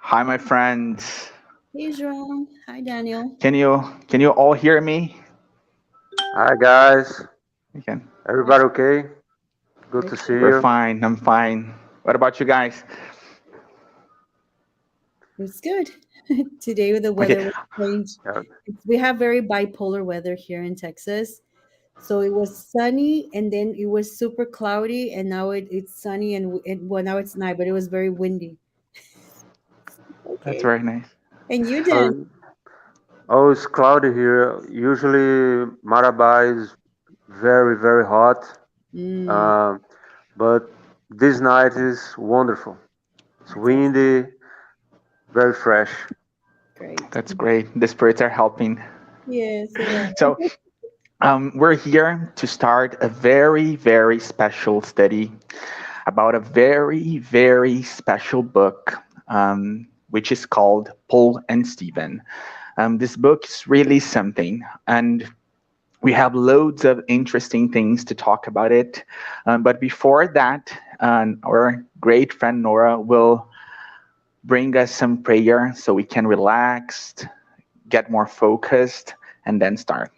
Hi, my friends. Hey, Joao. Hi, Daniel. Can you all hear me? Hi guys, You can. everybody okay? Good to see Okay, We're you. fine. I'm fine. What about you guys? it's good. Today, the Okay. weather was strange. Yeah, We have very bipolar weather here in Texas. So it was sunny, and then it was super cloudy, and now it's sunny, well, now it's night, but it was very windy. That's Okay. very nice. And you, Dan? oh, oh, it's cloudy here. Usually Marabá is very hot, Mm, um, but this night is wonderful. It's that's windy, very fresh. great. That's great. The spirits are helping. Yes, they are. So, we're here to start a very special study about a very special book, which is called Paul and Stephen. This book is really something, and we have loads of interesting things to talk about it. But before that, our great friend Norah will bring us some prayer so we can relax, get more focused, and then start.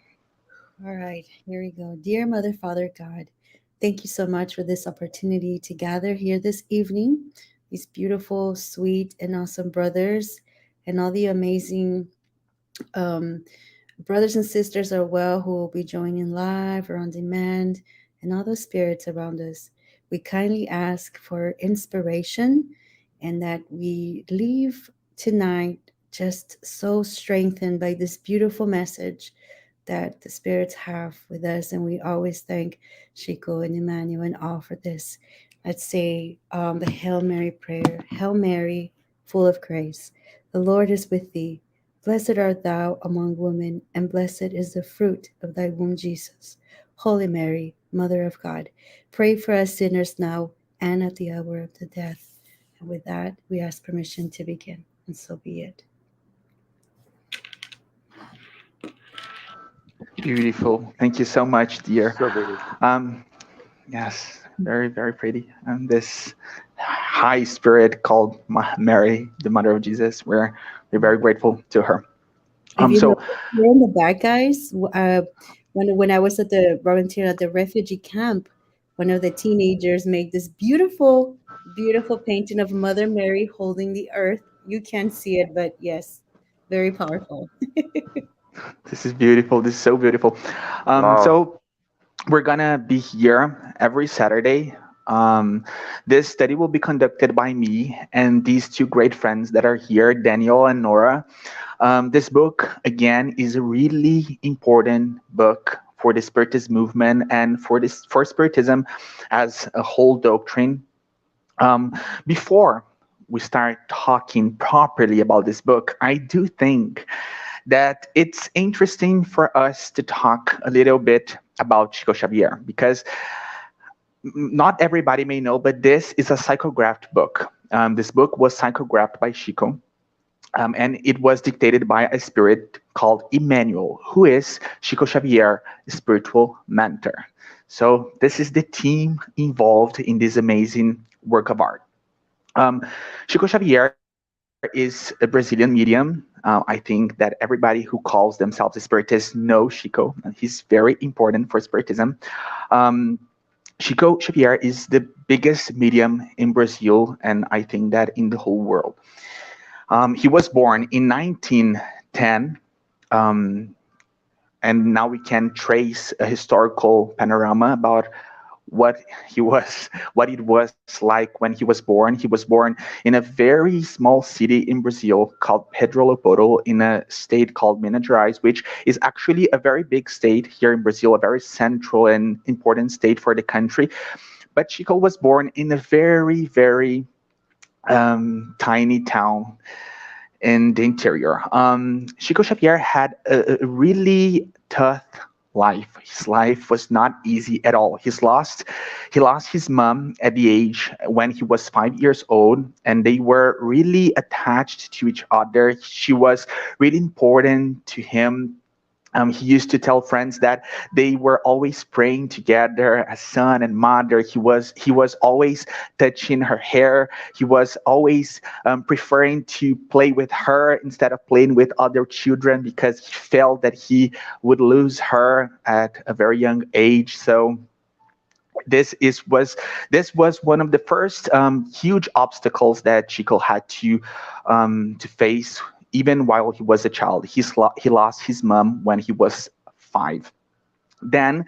All right, here we go. Dear Mother, Father, God, thank you so much for this opportunity to gather here this evening. These beautiful, sweet, and awesome brothers, and all the amazing um, brothers and sisters are well who will be joining live or on demand, and all those spirits around us. We kindly ask for inspiration and that we leave tonight just so strengthened by this beautiful message that the spirits have with us. And we always thank Chico and Emmanuel and all for this. Let's say the Hail Mary prayer. Hail Mary, full of grace, the Lord is with thee. Blessed art thou among women, and blessed is the fruit of thy womb, Jesus. Holy Mary, Mother of God, pray for us sinners now and at the hour of the death. And with that, we ask permission to begin, and so be it. Beautiful. Thank you so much, dear. So beautiful. Um, yes, very pretty. This high spirit called Mary, the Mother of Jesus. We're very grateful to her. If you know, So we're in the back, guys. When I was at the volunteer at the refugee camp, one of the teenagers made this beautiful painting of Mother Mary holding the earth. You can't see it, but yes, very powerful. this is beautiful. This is so beautiful. Wow. So we're gonna be here every Saturday. Um, this study will be conducted by me and these two great friends that are here, Daniel and Norah. This book, again, is a really important book for the Spiritist movement and for Spiritism as a whole doctrine. Before we start talking properly about this book, I do think that it's interesting for us to talk a little bit about Chico Xavier because not everybody may know, but this is a psychographed book. This book was psychographed by Chico, and it was dictated by a spirit called Emmanuel, who is Chico Xavier, spiritual mentor. So this is the team involved in this amazing work of art. Um, Chico Xavier is a Brazilian medium. I think that everybody who calls themselves a spiritist knows Chico. He's very important for Spiritism. Um, Chico Xavier is the biggest medium in Brazil, and I think that in the whole world. He was born in 1910, um, and now we can trace a historical panorama about what he was, what it was like when he was born. He was born in a very small city in Brazil called Pedro in a state called Minas Gerais, which is actually a very big state here in Brazil, a very central and important state for the country. But Chico was born in a very tiny town in the interior. Chico Xavier had a really tough life. His life was not easy at all. He lost his mom at the age when he was 5 years old, and they were really attached to each other. She was really important to him. He used to tell friends that they were always praying together as son and mother. He was always touching her hair. He was always preferring to play with her instead of playing with other children because he felt that he would lose her at a very young age. So this was one of the first huge obstacles that Chico had to face even while he was a child. He lost his mom when he was 5. Then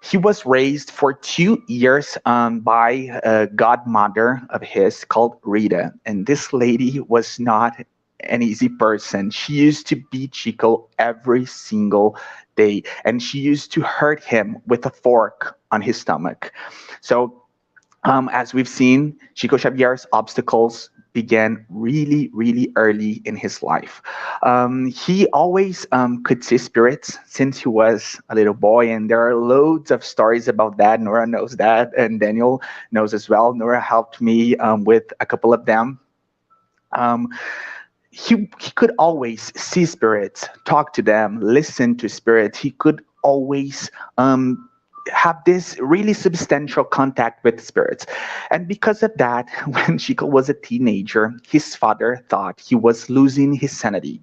he was raised for 2 years by a godmother of his called Rita. And this lady was not an easy person. She used to beat Chico every single day, and she used to hurt him with a fork on his stomach. So as we've seen, Chico Xavier's obstacles began really, really early in his life. He always could see spirits since he was a little boy, and there are loads of stories about that. Norah knows that, and Daniel knows as well. Norah helped me with a couple of them. Um, he could always see spirits, talk to them, listen to spirits. He could always have this really substantial contact with spirits. And because of that, when Chico was a teenager, his father thought he was losing his sanity.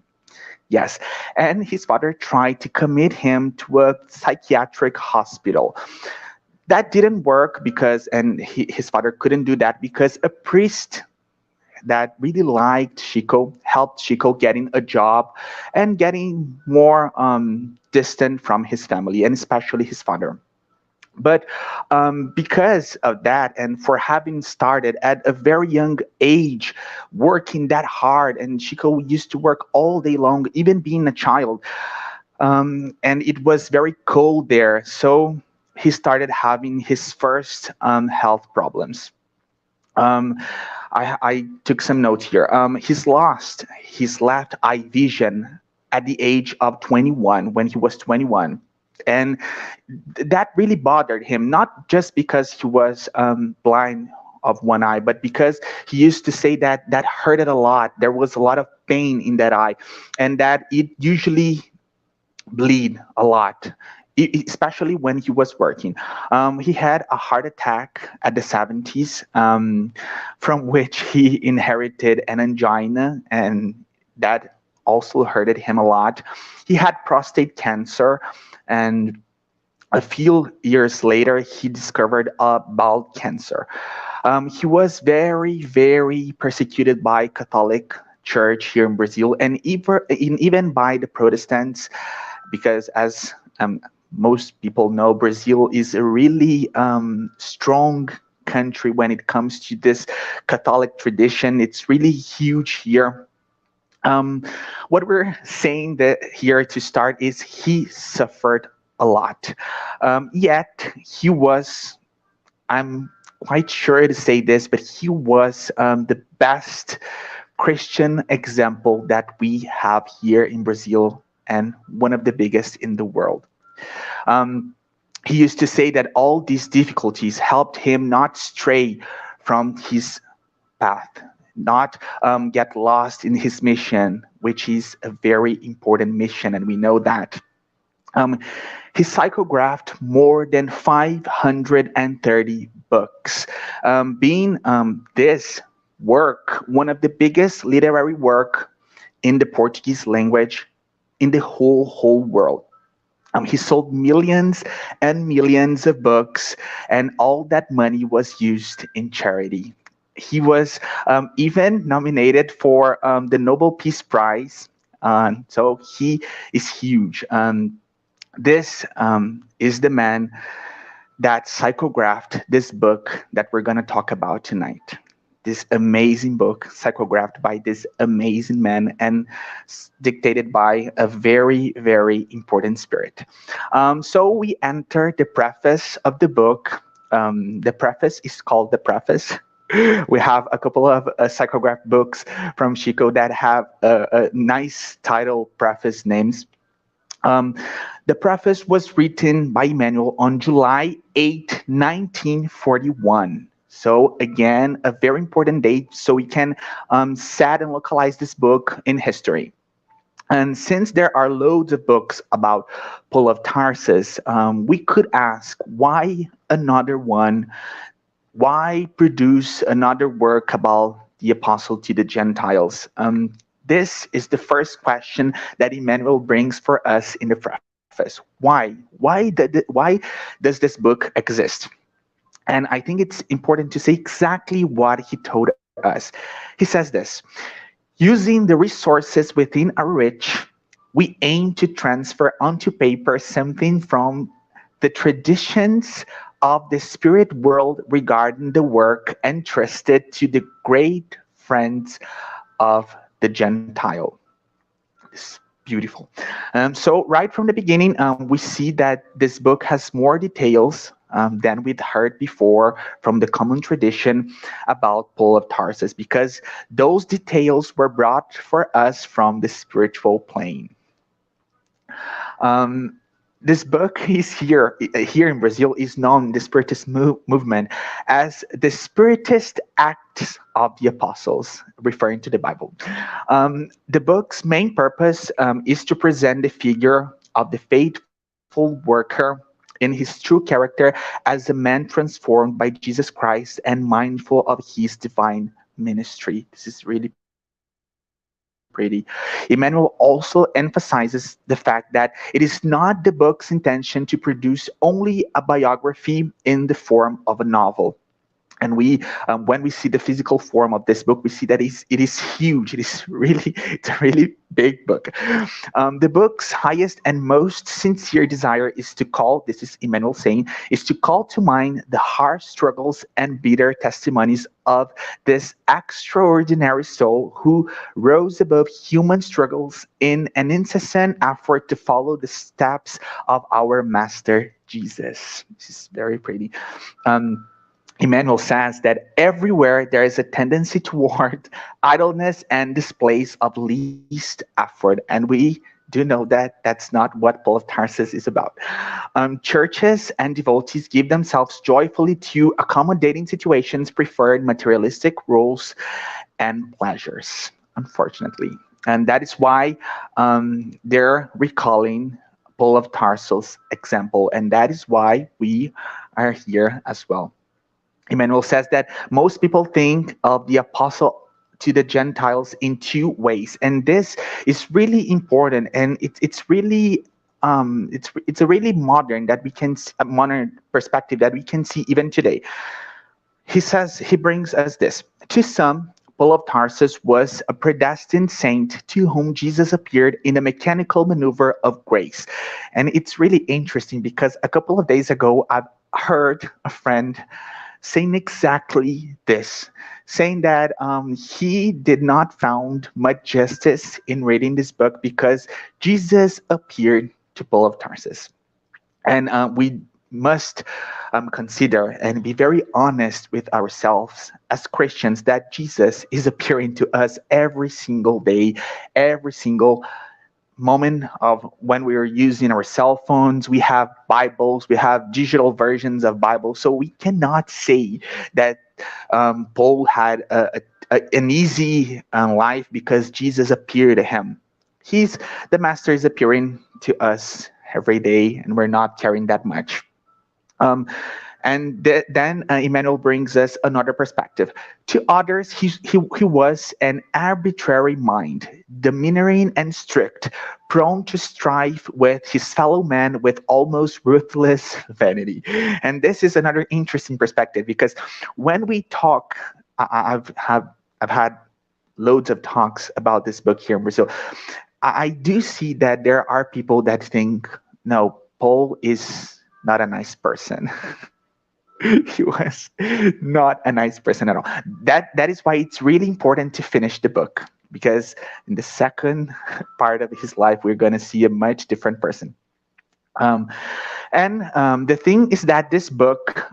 Yes, and his father tried to commit him to a psychiatric hospital. That didn't work because, and his father couldn't do that because a priest that really liked Chico helped Chico getting a job and getting more distant from his family and especially his father. But because of that, and for having started at a very young age, working that hard, and Chico used to work all day long, even being a child, and it was very cold there. So he started having his first health problems. Um, I took some notes here. He's lost his left eye vision at the age of 21 when he was 21. And that really bothered him, not just because he was blind of one eye, but because he used to say that that hurted a lot. There was a lot of pain in that eye, and that it usually bleed a lot, especially when he was working. He had a heart attack at the 70s, from which he inherited an angina, and that also hurted him a lot. He had prostate cancer, and a few years later, he discovered bowel cancer. He was very, very persecuted by Catholic Church here in Brazil, and even by the Protestants, because as most people know, Brazil is a really strong country when it comes to this Catholic tradition. It's really huge here. Um, what we're saying that here to start is he suffered a lot. Yet he was, I'm quite sure to say this, but he was the best Christian example that we have here in Brazil and one of the biggest in the world. Um, he used to say that all these difficulties helped him not stray from his path, not get lost in his mission, which is a very important mission, and we know that. Um, he psychographed more than 530 books, being this work one of the biggest literary work in the Portuguese language in the whole world. He sold millions and millions of books, and all that money was used in charity. He was even nominated for the Nobel Peace Prize. So he is huge. This is the man that psychographed this book that we're going to talk about tonight. This amazing book, psychographed by this amazing man and dictated by a very, very important spirit. So we enter the preface of the book. The preface is called the Preface. We have a couple of psychograph books from Chico that have a nice title preface names. Um, the preface was written by Emmanuel on July 8, 1941. So again, a very important date so we can set and localize this book in history. And since there are loads of books about Paul of Tarsus, we could ask why another one? Why produce another work about the apostle to the Gentiles? This is the first question that Emmanuel brings for us in the preface. Why? Why does this book exist? And I think it's important to say exactly what he told us. He says this: using the resources within our reach, we aim to transfer onto paper something from the traditions of the spirit world regarding the work entrusted to the great friends of the Gentile. It's beautiful. So right from the beginning, we see that this book has more details than we'd heard before from the common tradition about Paul of Tarsus, because those details were brought for us from the spiritual plane. Um, this book is here in Brazil is known in the Spiritist movement as the Spiritist Acts of the Apostles, referring to the Bible. The book's main purpose is to present the figure of the faithful worker in his true character as a man transformed by Jesus Christ and mindful of his divine ministry. This is really pretty. Emmanuel also emphasizes the fact that it is not the book's intention to produce only a biography in the form of a novel. And when we see the physical form of this book, we see that it is huge. It is really it's a really big book. The book's highest and most sincere desire is to call, this is Emmanuel saying, is to call to mind the harsh struggles and bitter testimonies of this extraordinary soul who rose above human struggles in an incessant effort to follow the steps of our Master Jesus. This is very pretty. Um, Emmanuel says that everywhere there is a tendency toward idleness and displays of least effort. And we do know that that's not what Paul of Tarsus is about. Churches and devotees give themselves joyfully to accommodating situations, preferred materialistic rules and pleasures, unfortunately. And that is why they're recalling Paul of Tarsus' example. And that is why we are here as well. Emmanuel says that most people think of the apostle to the Gentiles in two ways, and this is really important, and it's really it's a really modern that we can a modern perspective that we can see even today. He brings us this: to some, Paul of Tarsus was a predestined saint to whom Jesus appeared in a mechanical maneuver of grace. And it's really interesting because a couple of days ago I've heard a friend saying exactly this, saying that he did not found much justice in reading this book because Jesus appeared to Paul of Tarsus. And we must consider and be very honest with ourselves as Christians that Jesus is appearing to us every single day, every single moment of when we are using our cell phones. We have Bibles, we have digital versions of Bibles, so we cannot say that Paul had an easy life because Jesus appeared to him. He's the Master is appearing to us every day, and we're not caring that much. Um, and then Emmanuel brings us another perspective. To others, he was an arbitrary mind, domineering and strict, prone to strife with his fellow man with almost ruthless vanity. And this is another interesting perspective because when we talk, I've had loads of talks about this book here in Brazil. I do see that there are people that think, no, Paul is not a nice person. He was not a nice person at all. That is why it's really important to finish the book, because in the second part of his life we're going to see a much different person. Um, and the thing is that this book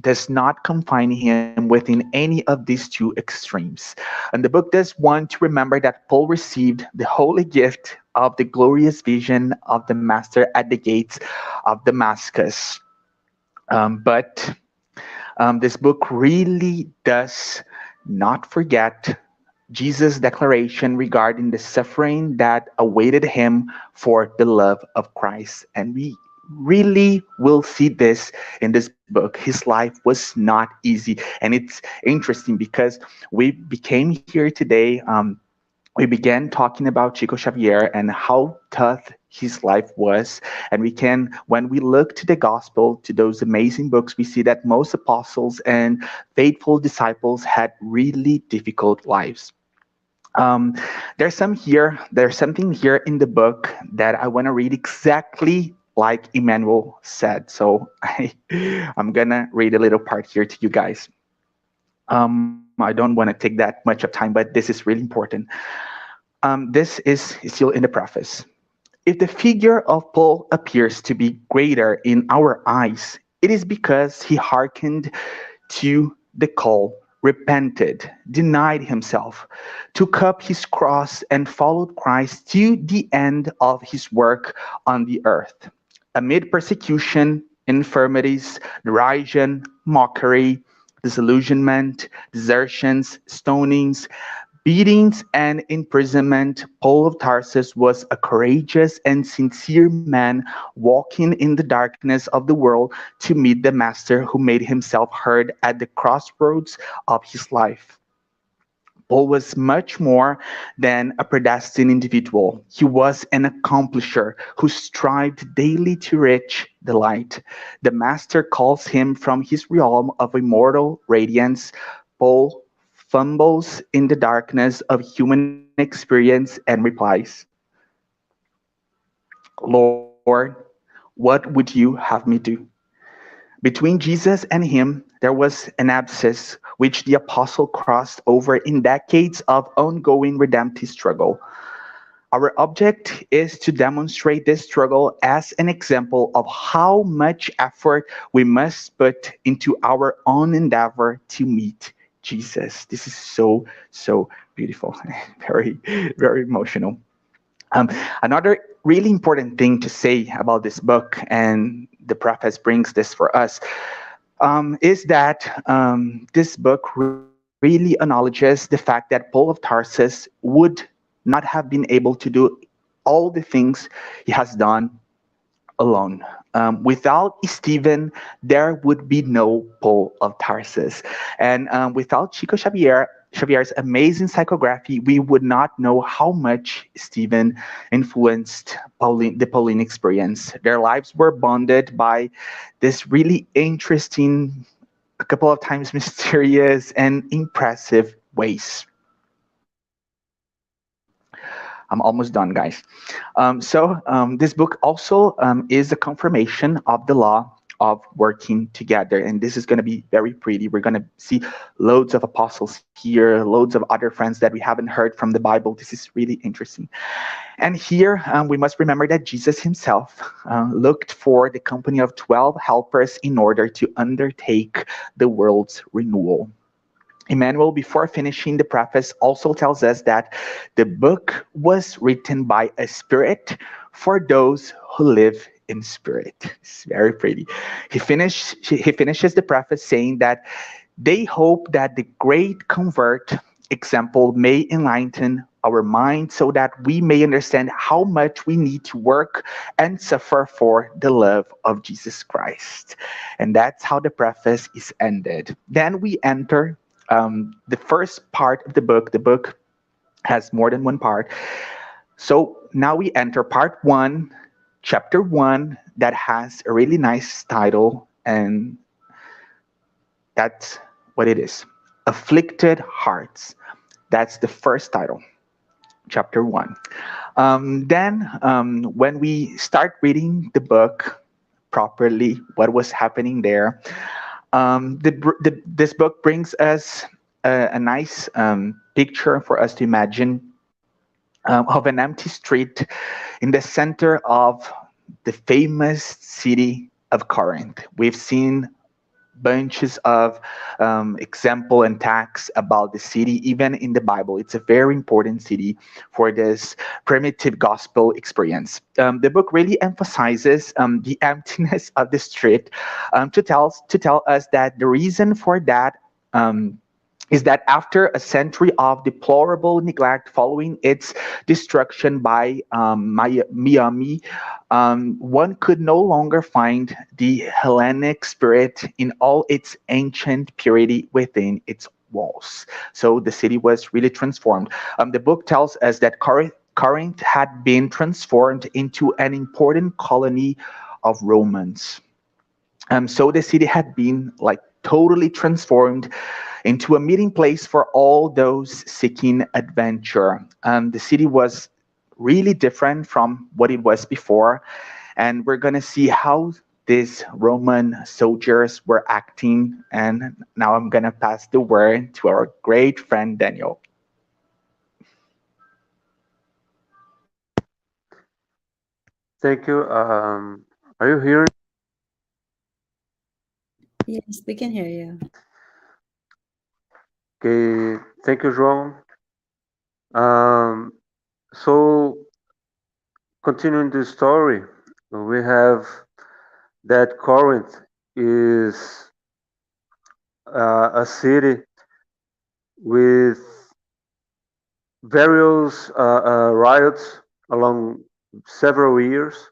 does not confine him within any of these two extremes. And the book does want to remember that Paul received the holy gift of the glorious vision of the Master at the gates of Damascus. But this book really does not forget Jesus' declaration regarding the suffering that awaited him for the love of Christ. And we really will see this in this book. His life was not easy. And it's interesting because we became here today. We began talking about Chico Xavier and how tough his life was. And we can, when we look to the gospel, to those amazing books, we see that most apostles and faithful disciples had really difficult lives. Um, there's something here in the book that I want to read exactly like Emmanuel said. So I'm gonna read a little part here to you guys. I don't want to take that much of time, but this is really important. This is still in the preface. If the figure of Paul appears to be greater in our eyes, it is because he hearkened to the call, repented, denied himself, took up his cross, and followed Christ to the end of his work on the earth. Amid persecution, infirmities, derision, mockery, disillusionment, desertions, stonings, beatings, and imprisonment, Paul of Tarsus was a courageous and sincere man walking in the darkness of the world to meet the Master who made himself heard at the crossroads of his life. Paul was much more than a predestined individual. He was an accomplisher who strived daily to reach the light. The Master calls him from his realm of immortal radiance. Paul fumbles in the darkness of human experience and replies, Lord, what would you have me do? Between Jesus and him, there was an abscess which the apostle crossed over in decades of ongoing redemptive struggle. Our object is to demonstrate this struggle as an example of how much effort we must put into our own endeavor to meet Jesus. This is so, so beautiful, very, very emotional. Um, Another really important thing to say about this book, and the preface brings this for us, is that this book really acknowledges the fact that Paul of Tarsus would not have been able to do all the things he has done alone. Without Stephen, there would be no Paul of Tarsus. And without Chico Xavier's amazing psychography, we would not know how much Stephen influenced the Pauline experience. Their lives were bonded by this really interesting, a couple of times mysterious and impressive ways. I'm almost done, guys. This book also is a confirmation of the law of working together. And this is going to be very pretty. We're going to see loads of apostles here, loads of other friends that we haven't heard from the Bible. This is really interesting. And here we must remember that Jesus himself looked for the company of 12 helpers in order to undertake the world's renewal. Emmanuel, before finishing the preface, also tells us that the book was written by a spirit for those who live in spirit. It's very pretty. He finishes the preface saying that they hope that the great convert example may enlighten our minds so that we may understand how much we need to work and suffer for the love of Jesus Christ. And that's how the preface is ended. Then we enter the first part of the book. The book has more than one part. So now we enter part one, chapter one, that has a really nice title, and that's what it is: Afflicted Hearts. That's the first title, chapter one. Then, when we start reading the book properly, what was happening there, this book brings us a nice picture for us to imagine of an empty street in the center of the famous city of Corinth. We've seen bunches of example and texts about the city, even in the Bible. It's a very important city for this primitive gospel experience. The book really emphasizes the emptiness of the street to tell us that the reason for that. is that after a century of deplorable neglect following its destruction by Miami, one could no longer find the Hellenic spirit in all its ancient purity within its walls. So the city was really transformed. The book tells us that Corinth had been transformed into an important colony of Romans. So the city had been like totally transformed into a meeting place for all those seeking adventure. The city was really different from what it was before, and we're gonna see how these Roman soldiers were acting. And now I'm gonna pass the word to our great friend Daniel. Thank you. Are you hearing? Yes, we can hear you. Okay. Thank you, João. Um, so continuing the story, we have that Corinth is a city with various riots along several years,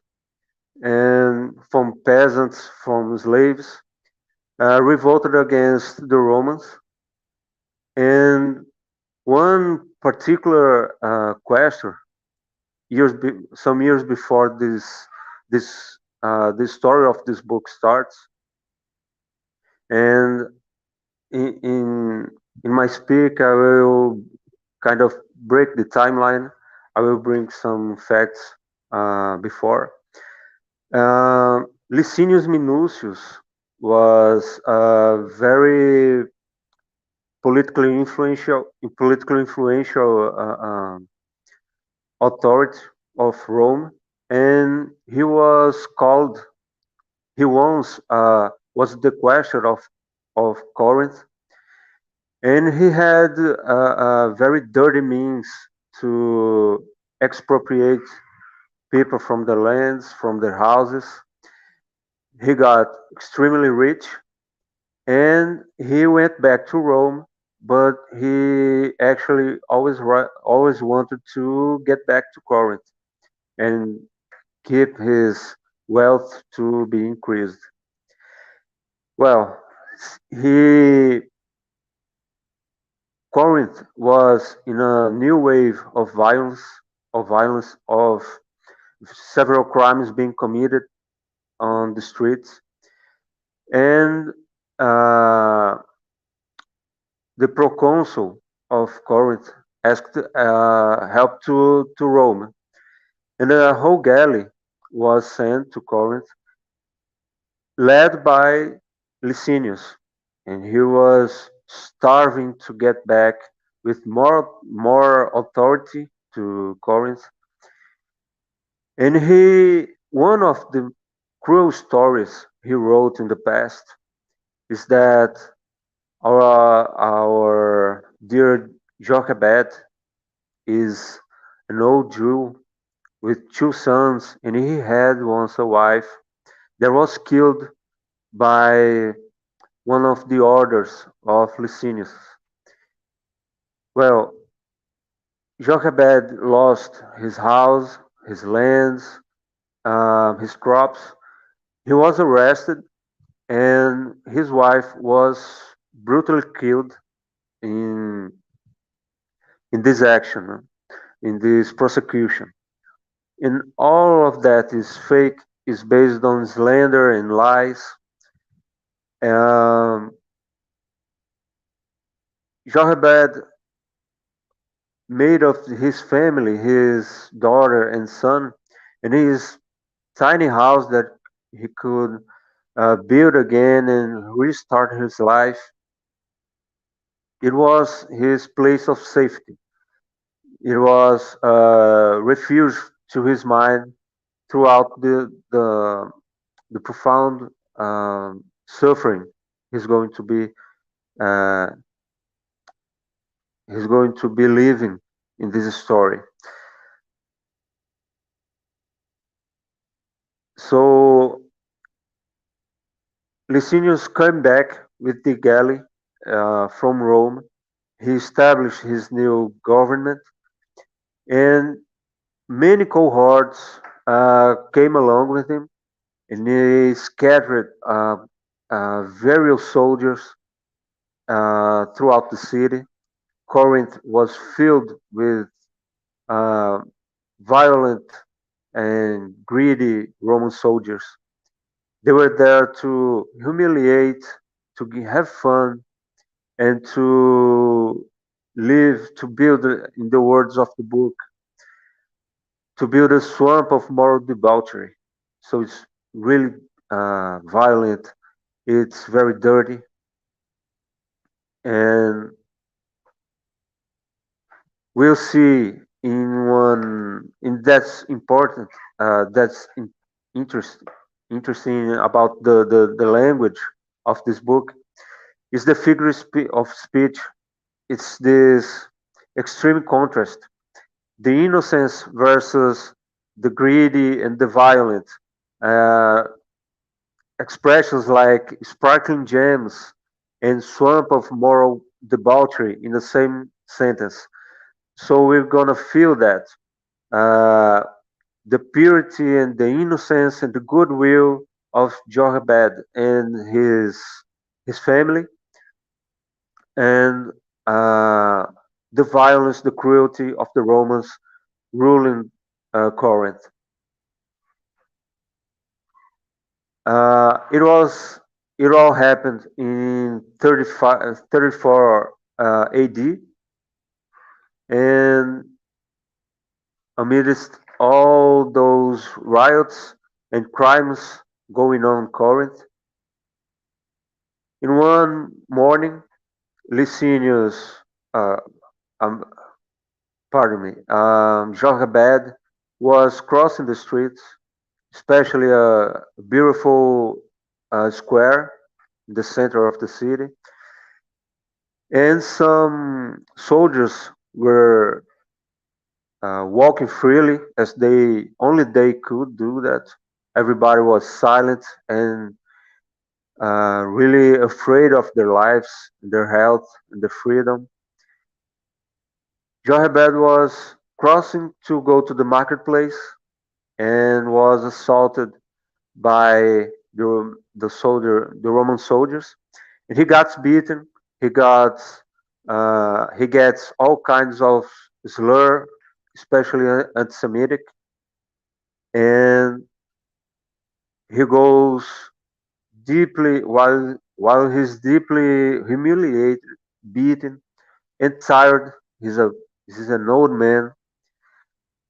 and from peasants, from slaves, revolted against the Romans. And one particular question, some years before this story of this book starts, and in in, in my speak, I will kind of break the timeline. I will bring some facts before. Licinius Minucius was a very politically influential authority of Rome, and he was called. He once was the question of Corinth, and he had a very dirty means to expropriate people from their lands, from their houses. He got extremely rich, and he went back to Rome, but he actually always wanted to get back to Corinth and keep his wealth to be increased. Well, he Corinth was in a new wave of several crimes being committed on the streets, and uh, the proconsul of Corinth asked help to Rome, and a whole galley was sent to Corinth, led by Licinius, and he was starving to get back with more authority to Corinth. And one of the cruel stories he wrote in the past is that our dear Jochebed is an old Jew with two sons, and he had once a wife that was killed by one of the orders of Licinius. Well, Jochebed lost his house, his lands, his crops. He was arrested, and his wife was brutally killed in in this action, in this prosecution. And all of that is fake, is based on slander and lies. Um, Jochebed made of his family, his daughter and son, and his tiny house that he could build again and restart his life. It was his place of safety. It was a refuge to his mind throughout the profound suffering he's going to be uh, he's going to be living in this story. So Licinius came back with the galley from Rome, he established his new government, and many cohorts came along with him, and he scattered various soldiers throughout the city. Corinth was filled with uh, violent and greedy Roman soldiers. They were there to humiliate, to have fun, and to live, to build, in the words of the book, to build a swamp of moral debauchery. So it's really violent, it's very dirty, and we'll see in one, in that's important, that's interesting, interesting about the language of this book is the figure of speech. It's this extreme contrast, the innocence versus the greedy and the violent. Uh, Expressions like sparkling gems and swamp of moral debauchery in the same sentence. So we're gonna feel that uh, the purity and the innocence and the goodwill of Jochebed and his family, and uh, the violence, the cruelty of the Romans ruling Corinth. It was it all happened in 34 AD, and amidst all those riots and crimes going on in Corinth, in one morning, Licinius, uh, um, pardon me, Jochebed was crossing the streets, especially a beautiful square in the center of the city, and some soldiers were walking freely as they could do that. Everybody was silent and really afraid of their lives, their health, and their freedom. Jochebed was crossing to go to the marketplace and was assaulted by the Roman soldiers, and he got beaten. He got he gets all kinds of slur, especially anti-Semitic, and he goes deeply while he's deeply humiliated, beaten, and tired. He's an old man.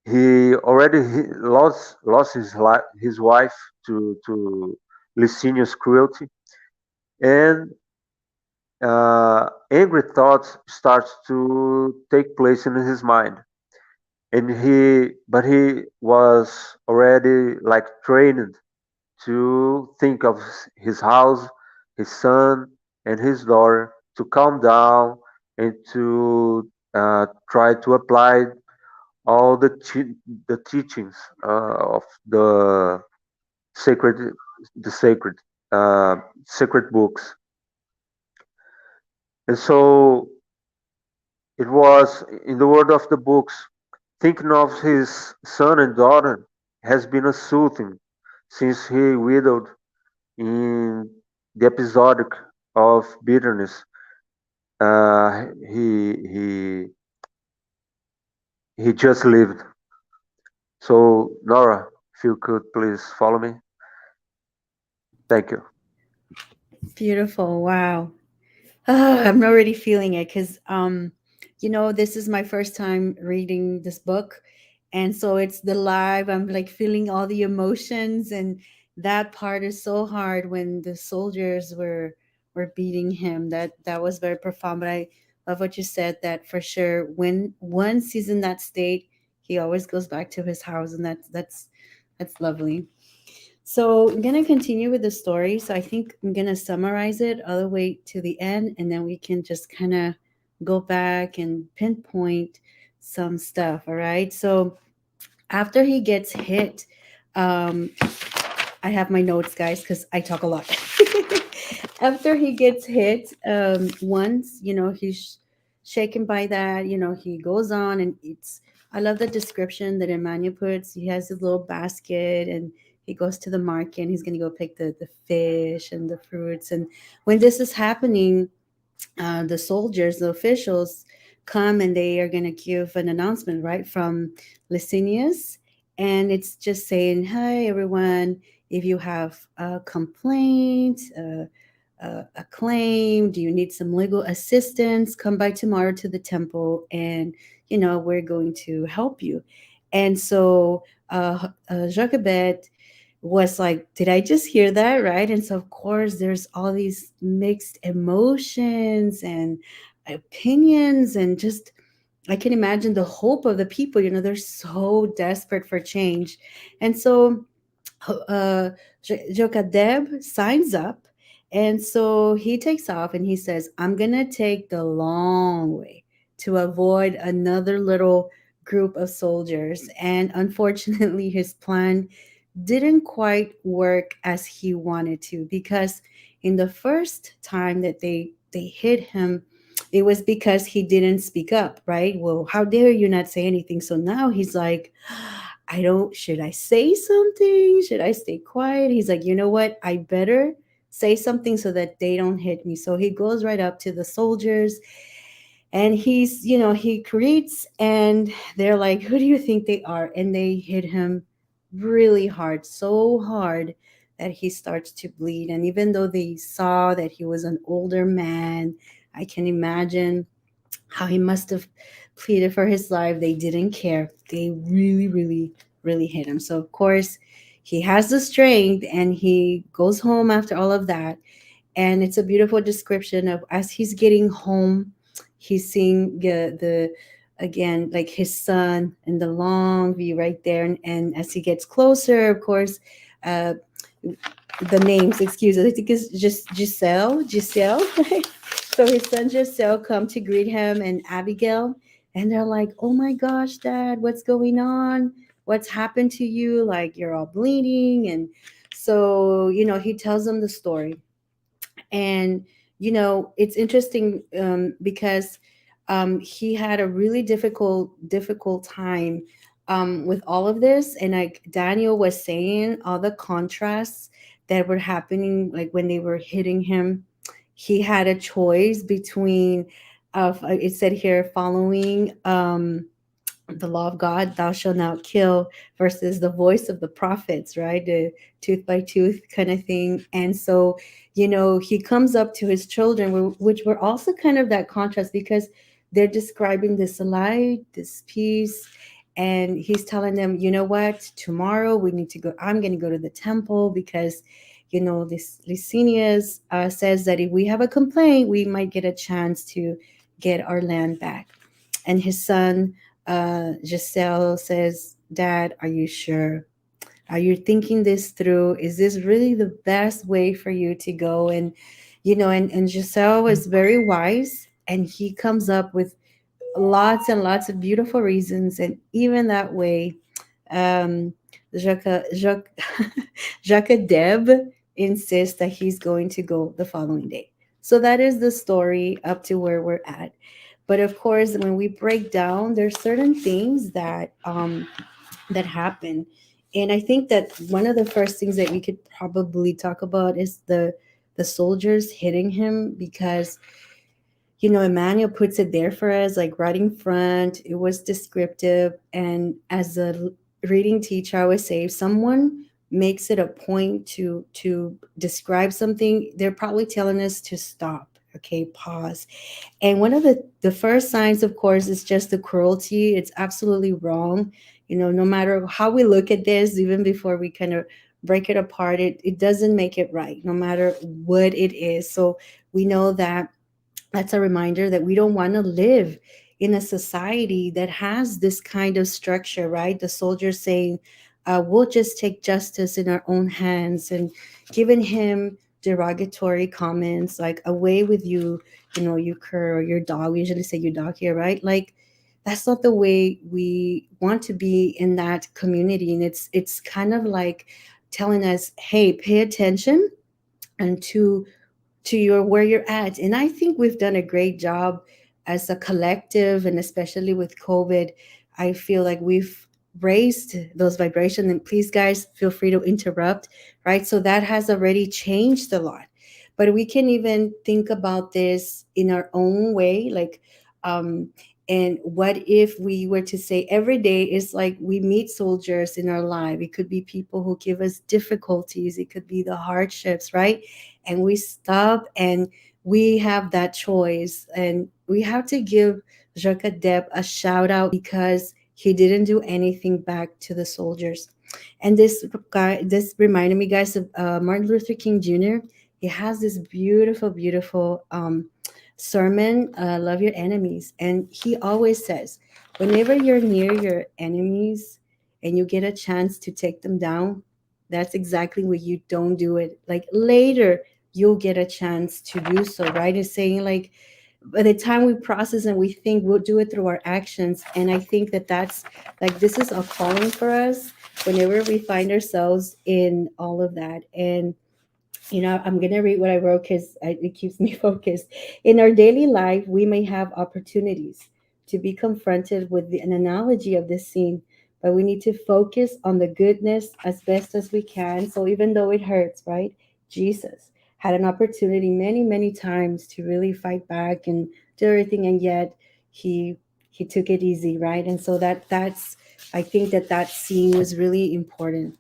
He lost his wife to Licinius' cruelty, and angry thoughts starts to take place in his mind. And he was already like trained to think of his house, his son, and his daughter, to calm down and to try to apply all the teachings of sacred the sacred sacred books. And so it was in the word of the books, thinking of his son and daughter has been a soothing since he widowed in the episodic of bitterness. He just lived. So Nora, if you could please follow me, thank you. Beautiful. Wow. Ah, I'm already feeling it because, this is my first time reading this book. And so it's the live. I'm like feeling all the emotions. And that part is so hard when the soldiers were beating him. That was very profound. But I love what you said that for sure when once he's in that state, he always goes back to his house. And that's lovely. So I'm gonna continue with the story. So I think I'm gonna summarize it all the way to the end, and then we can just kind of go back and pinpoint some stuff. All right. So after he gets hit, um, I have my notes, guys, because I talk a lot. After he gets hit, once shaken by that, he goes on and eats. I love the description that Emmanuel puts. He has his little basket and he goes to the market and he's going to go pick the fish and the fruits. And when this is happening, the soldiers, the officials, come and they are going to give an announcement, right, from Licinius. And it's just saying, "Hi, everyone. If you have a complaint, a claim, do you need some legal assistance? Come by tomorrow to the temple, and we're going to help you." And so Jochebed was like, did I just hear that? Right. And so, of course, there's all these mixed emotions and opinions, and just, I can imagine the hope of the people. They're so desperate for change. And so, Jokadeb signs up. And so he takes off and he says, I'm going to take the long way to avoid another little group of soldiers. And unfortunately, his plan didn't quite work as he wanted to, because in the first time that they hit him, it was because he didn't speak up, right? Well, how dare you not say anything? So now he's like, I don't, should I say something? Should I stay quiet? He's like, you know what? I better say something so that they don't hit me. So he goes right up to the soldiers and he creates, and they're like, who do you think they are? And they hit him really hard, so hard that he starts to bleed. And even though they saw that he was an older man, I can imagine how he must have pleaded for his life. They didn't care. They really, really, really hit him. So of course he has the strength and he goes home after all of that. And it's a beautiful description of, as he's getting home, he's seeing the again, like his son and the long view right there. And as he gets closer, of course, uh the names, excuse us, I think it's just Giselle, right? So his son Giselle come to greet him, and Abigail, and they're like, oh my gosh, Dad, what's going on? What's happened to you? Like, you're all bleeding. And so, he tells them the story. And it's interesting, because he had a really difficult time with all of this. And like Daniel was saying, all the contrasts that were happening, like when they were hitting him, he had a choice between, it said here, following the law of God, thou shalt not kill, versus the voice of the prophets, right? The tooth by tooth kind of thing. And so, he comes up to his children, which were also kind of that contrast, because they're describing this light, this peace. And he's telling them, you know what, tomorrow we need to go. I'm going to go to the temple because, this Licinius says that if we have a complaint, we might get a chance to get our land back. And his son, Giselle, says, Dad, are you sure? Are you thinking this through? Is this really the best way for you to go? And Giselle is very wise, and he comes up with lots and lots of beautiful reasons. And even that way, um, Jacques, Jacques Deb insists that he's going to go the following day. So that is the story up to where we're at. But of course, when we break down, there's certain things that happen. And I think that one of the first things that we could probably talk about is the soldiers hitting him, because Emmanuel puts it there for us, like right in front. It was descriptive. And as a reading teacher, I always say, if someone makes it a point to describe something, they're probably telling us to stop. Okay, pause. And one of the first signs, of course, is just the cruelty. It's absolutely wrong. No matter how we look at this, even before we kind of break it apart, it doesn't make it right, no matter what it is. So we know that that's a reminder that we don't want to live in a society that has this kind of structure, right? The soldiers saying, we'll just take justice in our own hands, and giving him derogatory comments like, away with you, you cur, or your dog. We usually say your dog here, right? Like, that's not the way we want to be in that community. And it's kind of like telling us, hey, pay attention and to your where you're at. And I think we've done a great job as a collective, and especially with COVID, I feel like we've raised those vibrations. And please, guys, feel free to interrupt, right? So that has already changed a lot. But we can even think about this in our own way, like, um, and what if we were to say every day is like we meet soldiers in our life? It could be people who give us difficulties, it could be the hardships, right? And we stop and we have that choice. And we have to give Jacques Deb a shout out because he didn't do anything back to the soldiers. And this guy, this reminded me, guys, of Martin Luther King Jr. He has this beautiful, beautiful sermon, Love Your Enemies. And he always says, whenever you're near your enemies and you get a chance to take them down, that's exactly what you don't do it. Like later, you'll get a chance to do so, right? It's saying like, by the time we process and we think, we'll do it through our actions. And I think that that's like, this is a calling for us whenever we find ourselves in all of that. And I'm going to read what I wrote because it keeps me focused. In our daily life, we may have opportunities to be confronted with an analogy of this scene, but we need to focus on the goodness as best as we can. So even though it hurts, right? Jesus had an opportunity many, many times to really fight back and do everything, and yet he he took it easy, right? And so that's I think that scene was really important.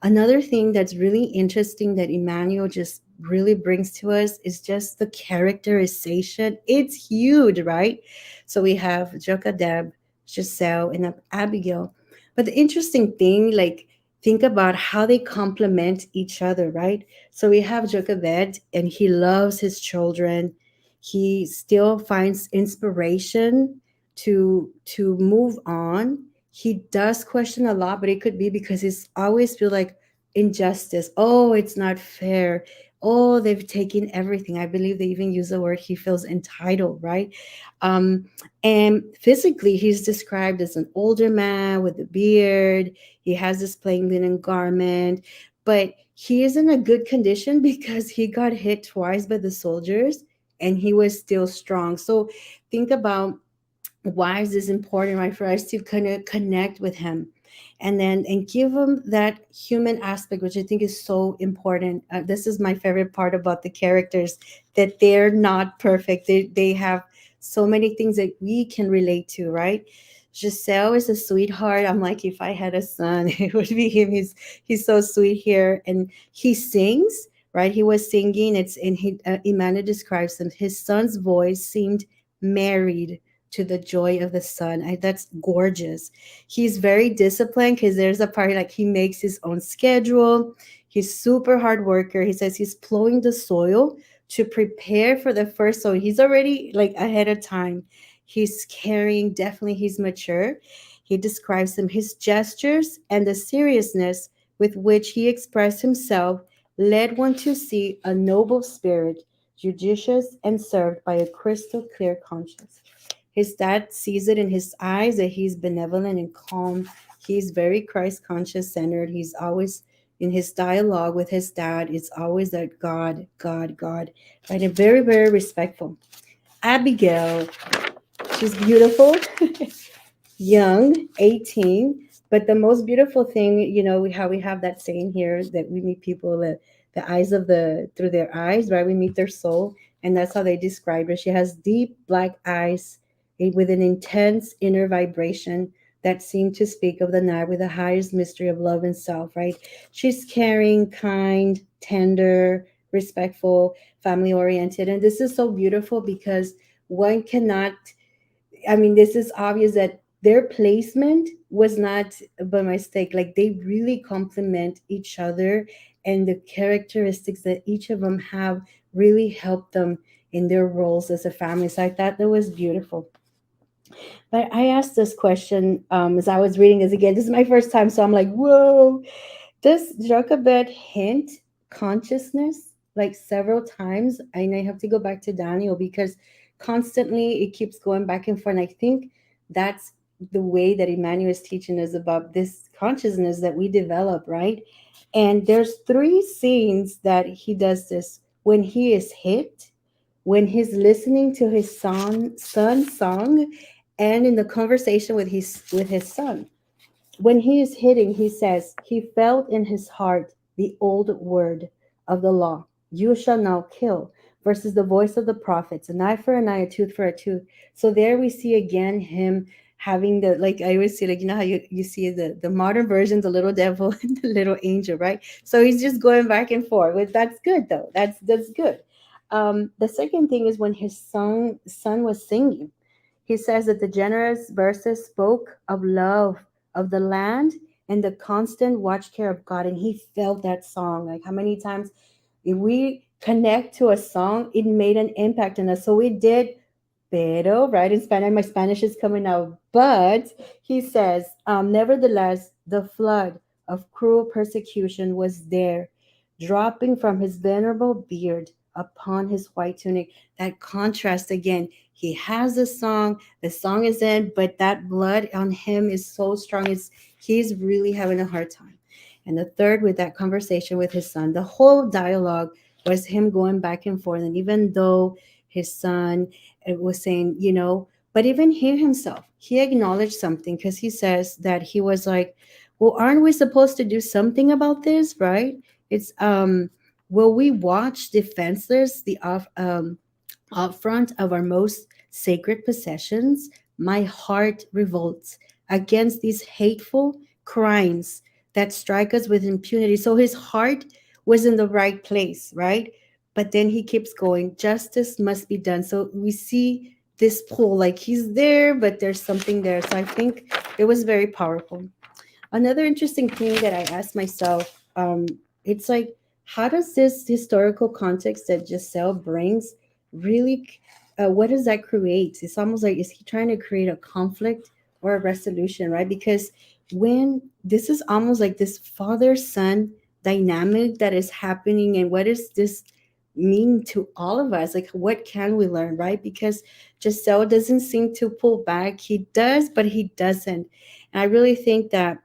Another thing that's really interesting that Emmanuel just really brings to us is just the characterization. It's huge, right? So we have Jokadeb, Giselle, and Abigail. But the interesting thing, like, think about how they complement each other, right? So we have Jokabed, and he loves his children. He still finds inspiration to move on. He does question a lot, but it could be because he's always feel like injustice. Oh, it's not fair. Oh, they've taken everything. I believe they even use the word he feels entitled, right? Um, and physically, he's described as an older man with a beard. He has this plain linen garment, but he is in a good condition because he got hit twice by the soldiers and he was still strong. So think about why is this important, right, for us to kind of connect with him, and then and give him that human aspect, which I think is so important. This is my favorite part about the characters, that they're not perfect. They have so many things that we can relate to, right? Giselle is a sweetheart. I'm like, if I had a son, it would be him. He's so sweet here, and he sings, right? He was singing. It's in he Emmanuel describes him. His son's voice seemed married to the joy of the sun. That's gorgeous. He's very disciplined because there's a part like he makes his own schedule. He's super hard worker. He says he's plowing the soil to prepare for the first sow. He's already like ahead of time. He's carrying, definitely he's mature. He describes him, his gestures and the seriousness with which he expressed himself led one to see a noble spirit, judicious and served by a crystal clear conscience. His dad sees it in his eyes that he's benevolent and calm. He's very Christ conscious centered. He's always in his dialogue with his dad, it's always that God, God, God, right? And very, very respectful. Abigail, she's beautiful, young, 18. But the most beautiful thing, how we have that saying here that we meet people that the eyes of the through their eyes, right? We meet their soul, and that's how they describe her. She has deep black eyes with an intense inner vibration that seem to speak of the night with the highest mystery of love and self, right? She's caring, kind, tender, respectful, family oriented. And this is so beautiful because one cannot, I mean, this is obvious that their placement was not by mistake. Like they really complement each other, and the characteristics that each of them have really help them in their roles as a family. So I thought that was beautiful. But I asked this question as I was reading this again. This is my first time, so I'm like, whoa. Does Jochebed hint consciousness like several times? And I have to go back to Daniel because constantly it keeps going back and forth. And I think that's the way that Emmanuel is teaching us about this consciousness that we develop, right? And there's three scenes that he does this when he is hit, when he's listening to his son's song and in the conversation with his son. When he is hitting, he says, he felt in his heart the old word of the law, you shall not kill, versus the voice of the prophets, an eye for an eye, a tooth for a tooth. So there we see again him having the, like I always see, like, how you see the modern version, the little devil and the little angel, right? So he's just going back and forth. But that's good though. That's good. The second thing is when his son was singing, he says that the generous verses spoke of love of the land and the constant watch care of God. And he felt that song. Like how many times if we connect to a song, it made an impact on us. So we did Pero, right? In Spanish, my Spanish is coming out. But he says, nevertheless, the flood of cruel persecution was there, dropping from his venerable beard upon his white tunic. That contrast again. He has the song is in, but that blood on him is so strong. He's really having a hard time. And the third, with that conversation with his son, the whole dialogue was him going back and forth. And even though his son was saying, but even he himself, he acknowledged something because he says that he was like, well, aren't we supposed to do something about this, right? It's will we watch defenseless the upfront of our most sacred possessions? My heart revolts against these hateful crimes that strike us with impunity. So his heart was in the right place, right? But then he keeps going, justice must be done. So we see this pull, like he's there, but there's something there. So I think it was very powerful. Another interesting thing that I asked myself, it's like, how does this historical context that Giselle brings really, what does that create? It's almost like, is he trying to create a conflict or a resolution, right? Because when this is almost like this father son dynamic that is happening, and what does this mean to all of us? Like, what can we learn, right? Because Giselle doesn't seem to pull back. He does, but he doesn't. And I really think that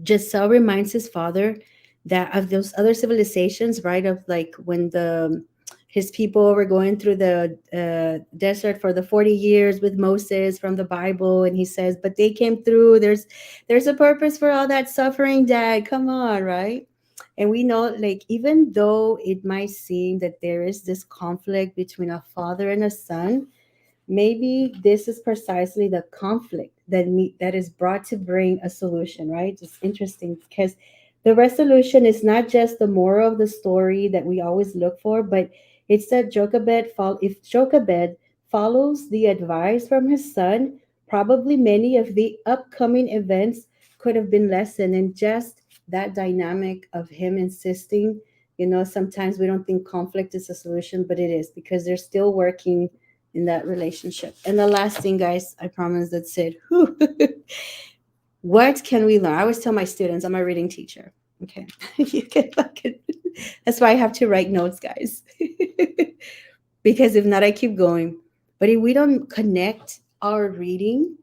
Giselle reminds his father that of those other civilizations, right? Of like when the his people were going through the desert for the 40 years with Moses from the Bible, and he says, "But they came through. There's a purpose for all that suffering, Dad. Come on, right?" And we know, like, even though it might seem that there is this conflict between a father and a son, maybe this is precisely the conflict that is brought to bring a solution, right? It's interesting because the resolution is not just the moral of the story that we always look for, but it's that if Jochebed follows the advice from his son, probably many of the upcoming events could have been lessened. And just that dynamic of him insisting, sometimes we don't think conflict is a solution, but it is, because they're still working in that relationship. And the last thing, guys, I promise that's it. What can we learn? I always tell my students, I'm a reading teacher. Okay. You can fucking, that's why I have to write notes, guys. Because if not, I keep going. But if we don't connect our reading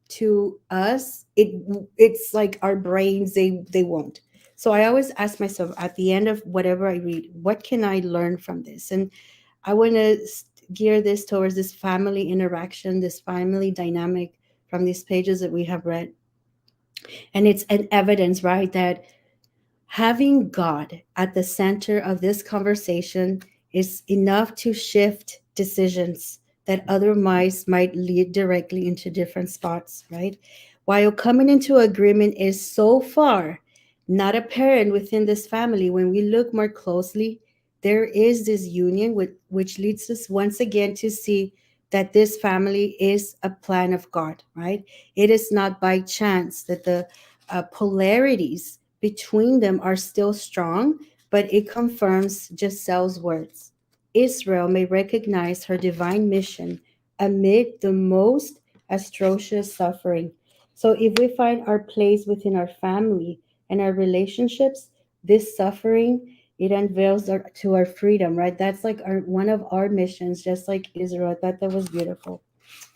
to us, it's like our brains, they won't. So I always ask myself at the end of whatever I read, what can I learn from this? And I want to gear this towards this family interaction, this family dynamic from these pages that we have read. And it's an evidence, right, that having God at the center of this conversation is enough to shift decisions that otherwise might lead directly into different spots, right? While coming into agreement is so far not apparent within this family, when we look more closely, there is this union which leads us once again to see that this family is a plan of God, right? It is not by chance that the polarities between them are still strong, but it confirms Giselle's words. Israel may recognize her divine mission amid the most atrocious suffering. So, if we find our place within our family and our relationships, this suffering, it unveils to our freedom, right? That's like one of our missions, just like Israel. I thought that was beautiful.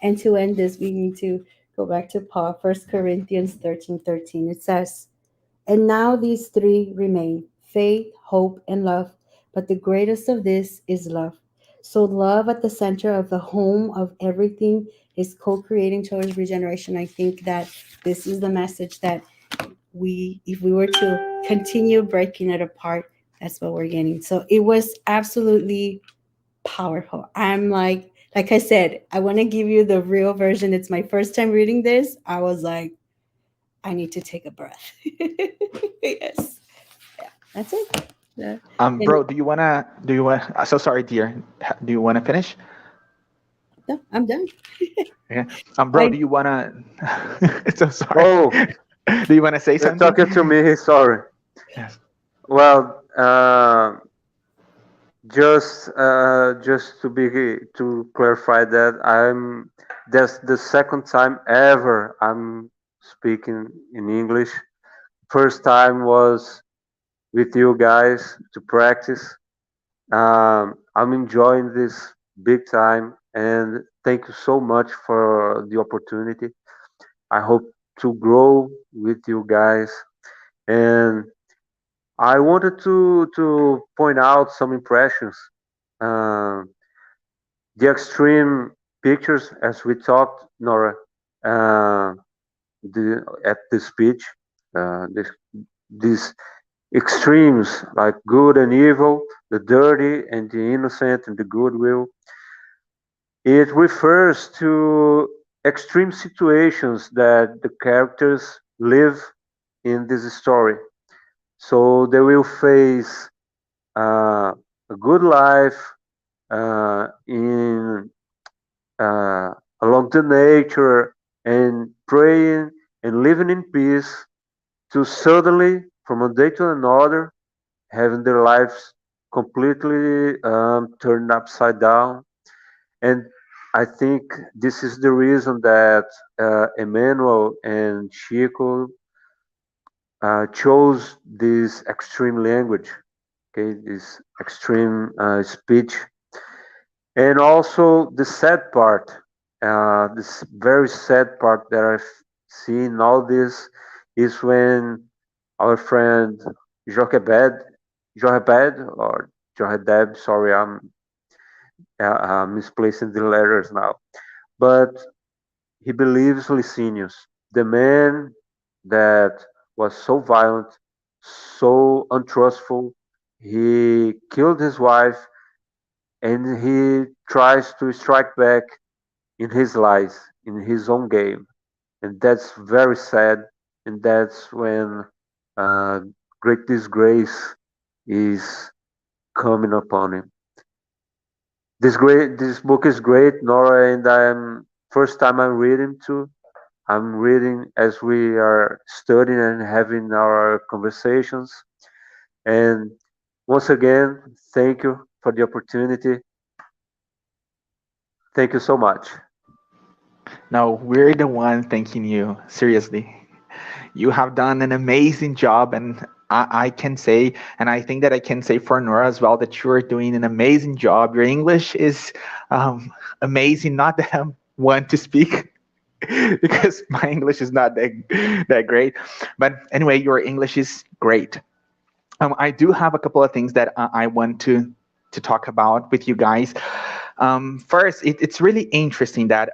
And to end this, we need to go back to Paul, 1 Corinthians 13:13. It says, and now these three remain: faith, hope, and love. But the greatest of this is love. So, love at the center of the home of everything is co creating towards regeneration. I think that this is the message that if we were to continue breaking it apart, that's what we're getting. So, it was absolutely powerful. I'm like I said, I want to give you the real version. It's my first time reading this. I was like, I need to take a breath. Yes. Yeah, that's it. Yeah. And Bro, do you want? So sorry, dear. Do you want to finish? no, I'm done. Yeah. Bro, I do you wanna? So sorry. Oh, Do you wanna say you're something? talking to me. Sorry. Yes. Well, just to clarify that that's the second time ever I'm speaking in English. First time was with you guys to practice. I'm enjoying this big time, and thank you so much for the opportunity. I hope to grow with you guys, and I wanted to point out some impressions. Um the extreme pictures, as we talked, Nora, uh, at the speech, these extremes like good and evil, the dirty and the innocent and the goodwill. It refers to extreme situations that the characters live in this story. So they will face a good life in along the nature and praying and living in peace to suddenly, from one day to another, having their lives completely turned upside down. And I think this is the reason that Emmanuel and Chico chose this extreme language, okay, this extreme speech. And also the sad part, this very sad part that I've seen all this is when our friend Jochebed, Jochebed or Jochedeb, sorry, I'm misplacing the letters now, but he believes Licinius, the man that was so violent, so untrustful. He killed his wife and he tries to strike back in his lies, in his own game. And that's very sad. And that's when uh, great disgrace is coming upon him. This book is great, Nora, and I'm first time I'm reading too. I'm reading as we are studying and having our conversations. And once again, thank you for the opportunity. Thank you so much. No, we're the one thanking you. Seriously, you have done an amazing job, and I can say, and I think that I can say for Nora as well, that you are doing an amazing job. Your English is amazing. Not that I want to speak because my English is not that great, but anyway, your English is great. I do have a couple of things that I want to talk about with you guys. First, it's really interesting that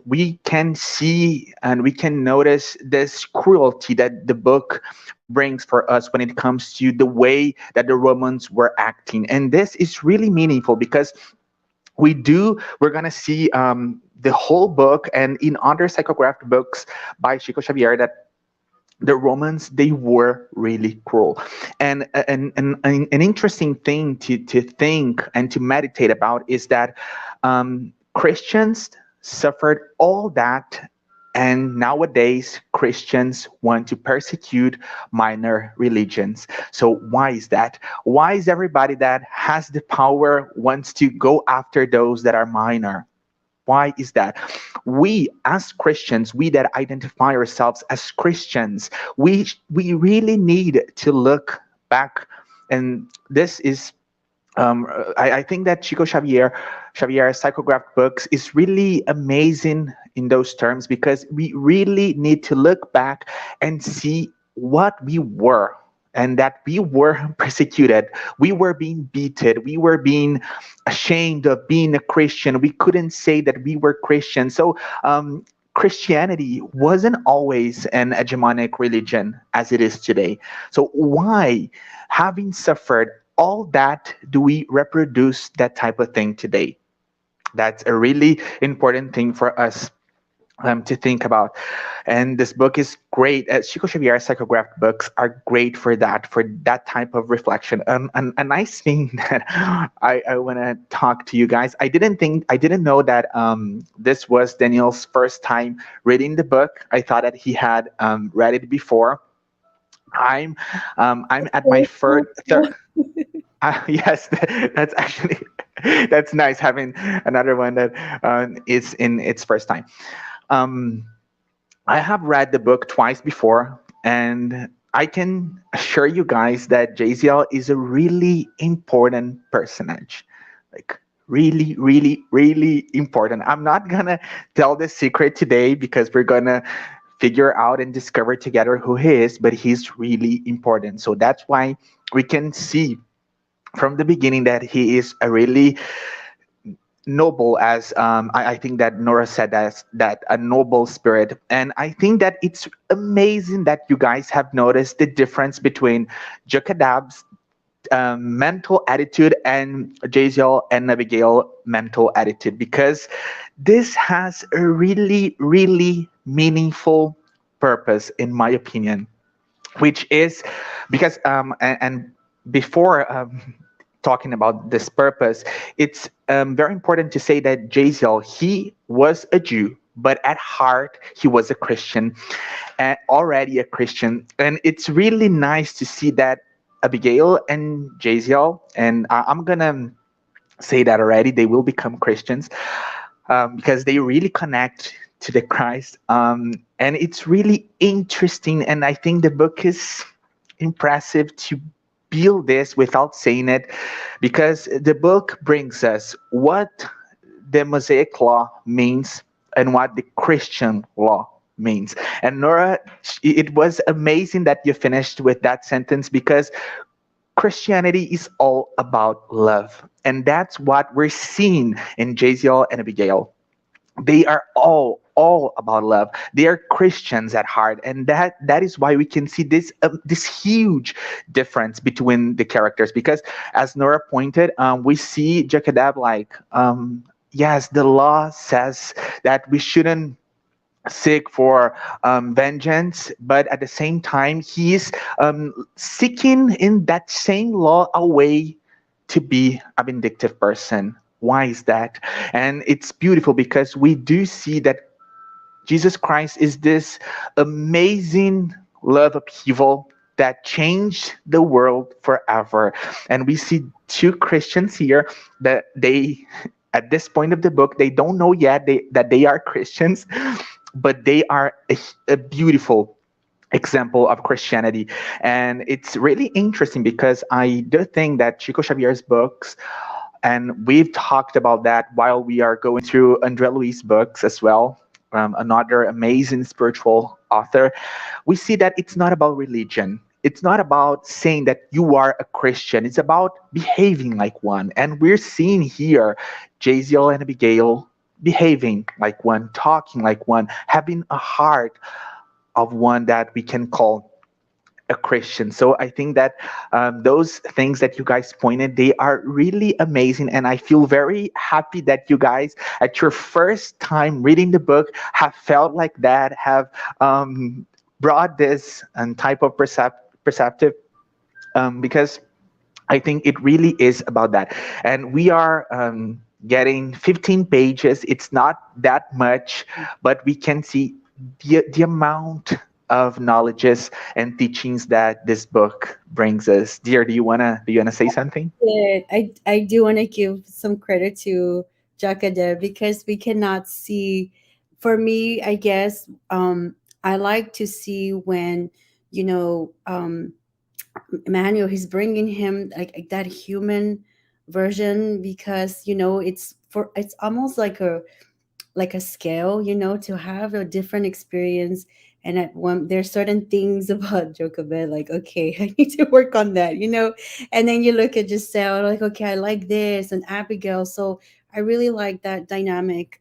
we can see and we can notice this cruelty that the book brings for us when it comes to the way that the Romans were acting, and this is really meaningful because we're gonna see the whole book and in other psychographed books by Chico Xavier that the Romans they were really cruel, and an interesting thing to think and to meditate about is that Christians suffered all that, and nowadays Christians want to persecute minor religions. So why is that? Why is everybody that has the power wants to go after those that are minor? Why is that? We, as Christians, we that identify ourselves as Christians, we really need to look back, and this is. I think that Xavier's psychograph books is really amazing in those terms because we really need to look back and see what we were and that we were persecuted, we were being beaten, we were being ashamed of being a Christian. We couldn't say that we were Christian. So Christianity wasn't always an hegemonic religion as it is today. So why, having suffered all that, do we reproduce that type of thing today? That's a really important thing for us to think about. And this book is great. Chico Xavier's psychograph books are great for that type of reflection. And a nice thing that I want to talk to you guys. I didn't know that this was Daniel's first time reading the book. I thought that he had read it before. I'm I'm at my first. Yes, that's actually that's nice having another one that is in its first time. Um, I have read the book twice before, and I can assure you guys that JZL is a really important personage. Like, really, really, really important. I'm not gonna tell the secret today because we're gonna figure out and discover together who he is, but he's really important. So that's why we can see from the beginning that he is a really noble, as I think that Norah said, that a noble spirit. And I think that it's amazing that you guys have noticed the difference between Jokadab's mental attitude and Jaziel and Abigail mental attitude, because this has a really, really meaningful purpose, in my opinion, which is because and before talking about this purpose, it's very important to say that Jaziel, he was a Jew, but at heart he was a Christian, and already a Christian. And it's really nice to see that Abigail and Jaziel, and I'm gonna say that already, they will become Christians, because they really connect to the Christ. And it's really interesting. And I think the book is impressive to build this without saying it, because the book brings us what the Mosaic law means and what the Christian law means. And Nora, it was amazing that you finished with that sentence, because Christianity is all about love. And that's what we're seeing in Jaziel and Abigail. They are all about love. They are Christians at heart, and that is why we can see this huge difference between the characters. Because as Nora pointed, we see Jekadab like, yes, the law says that we shouldn't seek for vengeance, but at the same time, he's seeking in that same law a way to be a vindictive person. Why is that? And it's beautiful because we do see that Jesus Christ is this amazing love upheaval that changed the world forever. And we see two Christians here that they, at this point of the book, they don't know yet that they are Christians, but they are a beautiful example of Christianity. And it's really interesting because I do think that Chico Xavier's books, and we've talked about that while we are going through Andre Luis books as well, another amazing spiritual author, we see that it's not about religion. It's not about saying that you are a Christian. It's about behaving like one. And we're seeing here Jaziel and Abigail behaving like one, talking like one, having a heart of one that we can call a Christian. So I think that those things that you guys pointed, they are really amazing. And I feel very happy that you guys, at your first time reading the book, have felt like that, have brought this type of perceptive, because I think it really is about that. And we are getting 15 pages. It's not that much, but we can see the amount of knowledges and teachings that this book brings us. Dear, do you wanna say something? I do want to give some credit to Jakadeb because we cannot see. For me, I guess I like to see when you know Emmanuel, he's bringing him like that human version, because it's almost like a scale, to have a different experience And at one, there's certain things about Jochebed, like, okay, I need to work on that, you know. And then you look at Giselle, like, okay, I like this, and Abigail. So I really like that dynamic.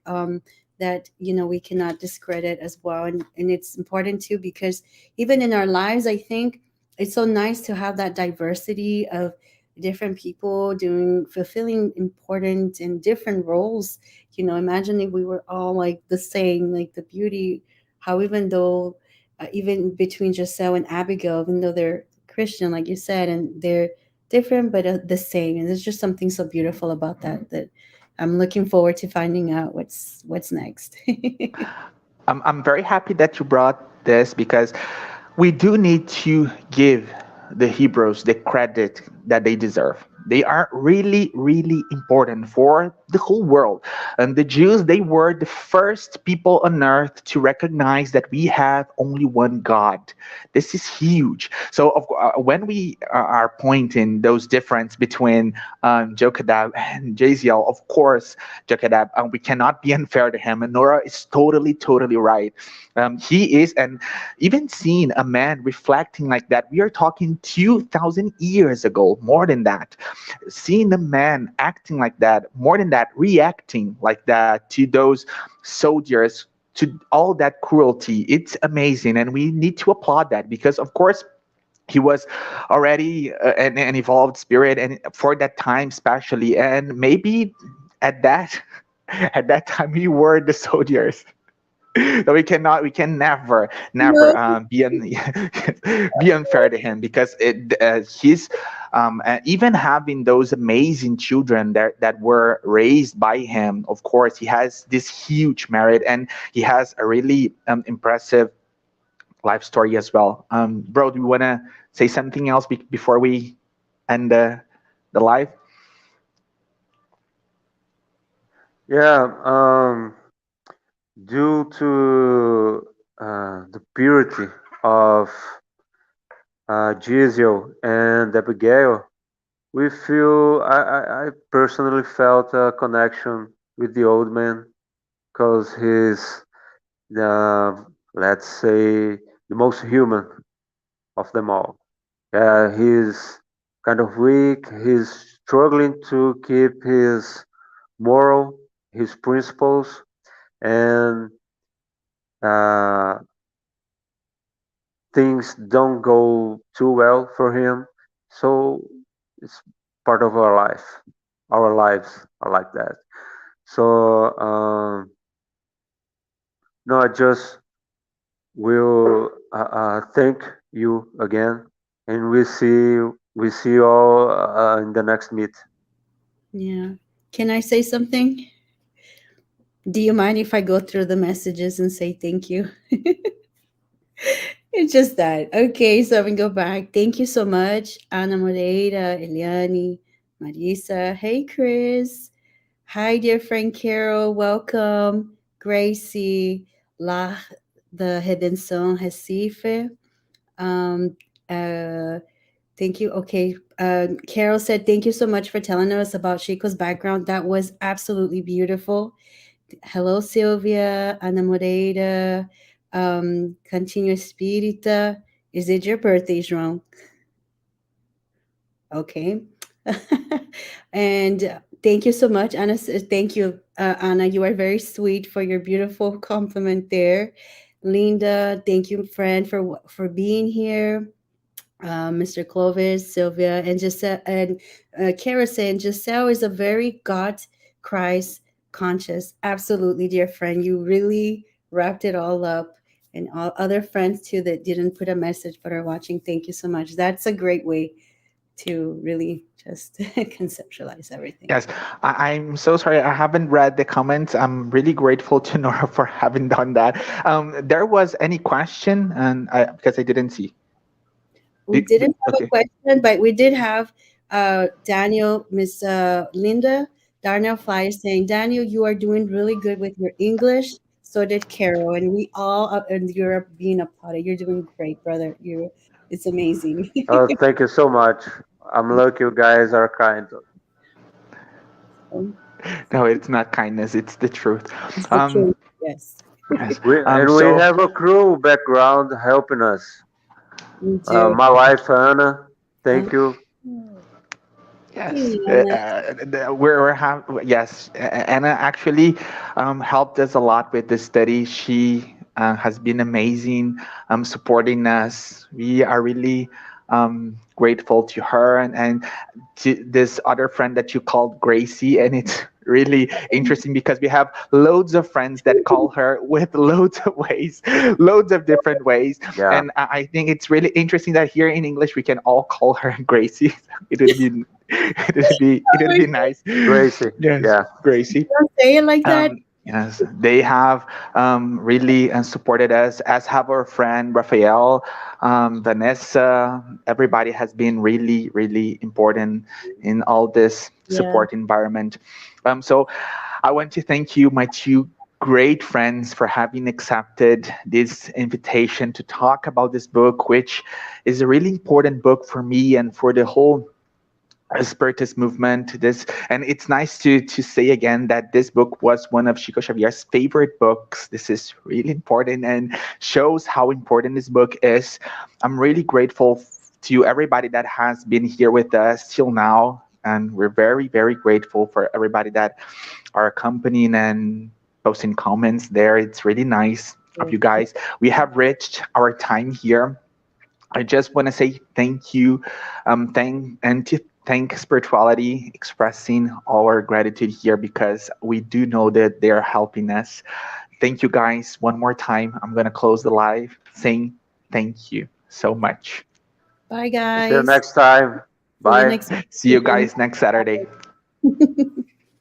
That, you know, we cannot discredit as well, and it's important too, because even in our lives, I think it's so nice to have that diversity of different people doing fulfilling important and different roles. You know, imagine if we were all like the same, like the beauty, how even though even between Giselle and Abigail, even though they're Christian, like you said, and they're different but the same, and there's just something so beautiful about that, that I'm looking forward to finding out what's next. I'm very happy that you brought this because we do need to give the Hebrews the credit that they deserve. They are really, really important for the whole world. And the Jews, they were the first people on earth to recognize that we have only one God. This is huge. So, when we are pointing those difference between Jochebed and Jaziel, of course, Jochebed, we cannot be unfair to him. And Norah is totally, totally right. He is, and even seeing a man reflecting like that, we are talking 2,000 years ago, more than that. Seeing a man acting like that, more than that, reacting like that to those soldiers, to all that cruelty, it's amazing. And we need to applaud that because, of course, he was already an evolved spirit, and for that time, especially, and maybe at that. At that time, we were the soldiers. So we can never No. be unfair to him because he's even having those amazing children that were raised by him. Of course, he has this huge merit, and he has a really impressive life story as well. Bro, do you want to say something else before we end the live? Yeah, due to the purity of Giesel and Abigail, we feel, I personally felt a connection with the old man because he's the, let's say, the most human of them all. He's kind of weak, he's struggling to keep his moral, his principles, and uh, things don't go too well for him. So it's part of our life. Our lives are like that. So no, I just will thank you again, and we see you all in the next meet. Yeah. Can I say something? Do you mind if I go through the messages and say thank you? It's just that. Okay, so we go back. Thank you so much, Ana Moreira, Eliani, Marisa. Hey, Chris. Hi, dear friend Carol. Welcome. Gracie, La, the Redenção Recife. Um, uh, Thank you. Okay. Carol said, thank you so much for telling us about Chico's background. That was absolutely beautiful. Hello, Sylvia, Ana Moreira, Cantinho Espírita. Is it your birthday, João? Okay. And thank you so much, Anna. Thank you, Anna. You are very sweet for your beautiful compliment there. Linda, thank you, friend, for being here. Mr. Clovis, Sylvia, and Giselle, and Kara saying Giselle is a very God Christ conscious. Absolutely, dear friend. You really wrapped it all up. And all other friends too that didn't put a message but are watching, thank you so much. That's a great way to really just conceptualize everything. Yes, I'm so sorry. I haven't read the comments. I'm really grateful to Nora for having done that. There was any question, and because I didn't see. We didn't have a Okay. question, but we did have Daniel, Miss Linda, Darnell Fly saying, Daniel, you are doing really good with your English. So did Carol, and we all up in Europe being applauded. You're doing great, brother. It's amazing. Thank you so much. I'm lucky you guys are kind. Um, No, it's not kindness. It's the truth. it's the Um, truth. Yes. Yes. We So have a crew background helping us. We do. My wife Anna, Um, thank you. yes, hey, Anna. yes. Anna actually helped us a lot with the study. She has been amazing, supporting us. We are really grateful to her and to this other friend that you called Gracie. And it's really interesting because we have loads of friends that call her with loads of ways, loads of different ways. Yeah, And I think it's really interesting that here in English we can all call her Gracie. It would be it Oh would my be God, nice. Gracie. Yes, Yeah, Gracie. don't say it like that. Yes, they have really supported us, as have our friend Rafael, Vanessa. Everybody has been really, really important in all this Yeah, support environment. So I want to thank you, my two great friends, for having accepted this invitation to talk about this book, which is a really important book for me and for the whole spiritist movement. This, and it's nice to say again that this book was one of Chico Xavier's favorite books. This is really important and shows how important this book is. I'm really grateful to everybody that has been here with us till now, and we're very, very grateful for everybody that are accompanying and posting comments there. It's really nice of yeah. you guys. We have reached our time here. I just want to say thank you, to thank spirituality, expressing our gratitude here because we do know that they are helping us. Thank you guys one more time. I'm gonna close the live saying thank you so much. Bye, until guys. next time. See you Bye. next See you week. guys next Saturday.